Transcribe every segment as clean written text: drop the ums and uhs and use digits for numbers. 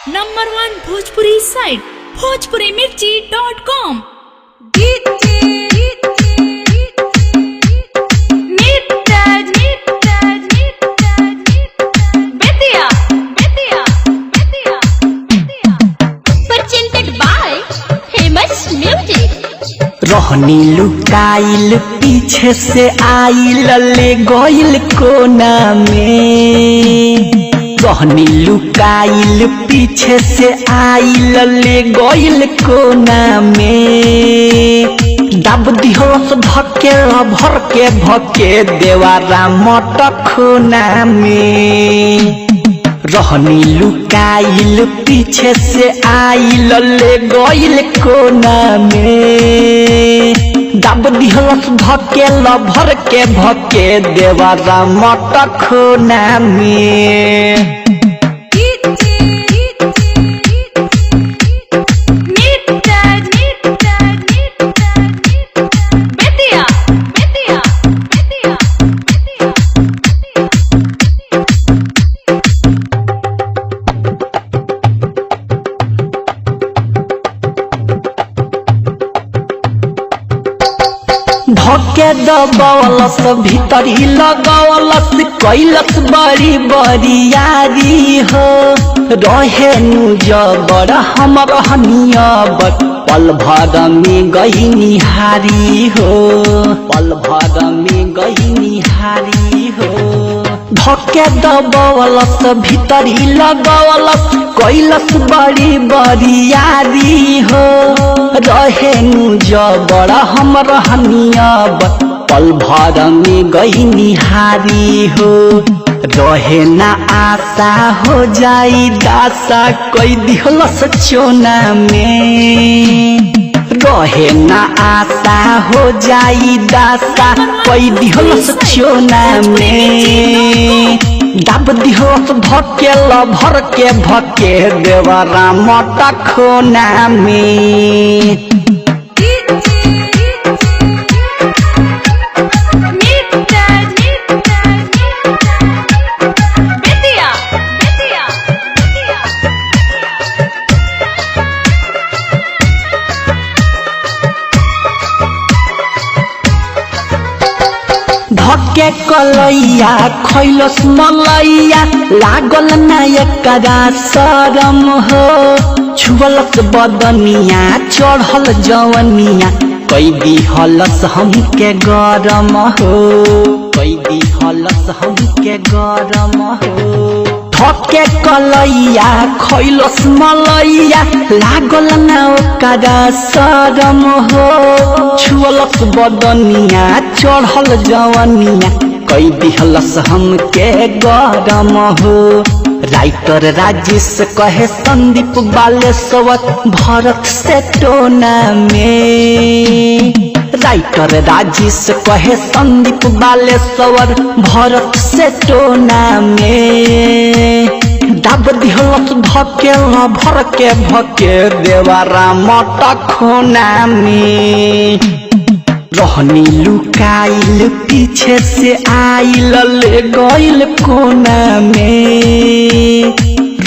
Number 1 Bhojpuri site bhojpurimirchi.com। रहनी लुकाइल पीछे से आइल ले गइल कोना में। रहनी लुकाइल पीछे से आइल ले गइल कोना में। दब दिहस धके भर के भके देवारा मटखोना में। रहनी लुकाइल पीछे से आइल ले गइल कोना में। दब दिहस धके भर के भके देवारा मटखोना में। धके दबवलस भीतरी लगवलस कैलस बड़ी बरियारी हो। रहे नु जबर हम रहनियबर पल भर में गई निहारी हो। पल भर में गई निहारी हो। धके दबवलस भीतरी लगवलस कैलस बड़ी बरियारी हो। रहे नु जबर हम रहनियबर पल भर में गई निहारी हो। रहे ना आशा हो जाई दासा कोई दिहलस चोना में। रहे ना आशा हो जाई दासा कोई दिहलस चोना में। दब दिहलस धके भर के भके देवरा मटखोना में। धके कलैया खैलस मलैया लागल ना एकरा शरम हो। छुअलस बदनिया चढ़ल जवनिया कई दिहलस हमके गरम हो। कई दिहलस हमके गरम हो। धके कलैया खैलस मलैया लागल ना ओकरा शरम हो। छुअलस बदनिया चढ़ल जवनिया कई दिहलस हमके गरम हो। राइटर राजेश कहे संदीप बालेश्वर भरत से टोना में। राइटर राजेश कहे संदीप बालेश्वर भरत से टोना में। दब दिहलस धके भर के भके देवारा मटखोना में। रहनी लुकाइल पीछे से आइल ले गइल कोना में।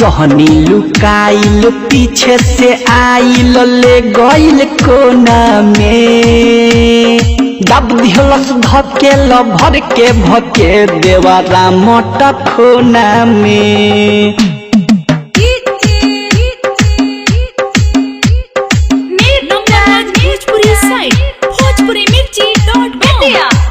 रहनी लुकाइल पीछे से आइल ले गइल कोना में। दब दिहलस धके भर के भके देवारा मटखोना में। Number 1 Bhojpuri site bhojpurimirchi.com।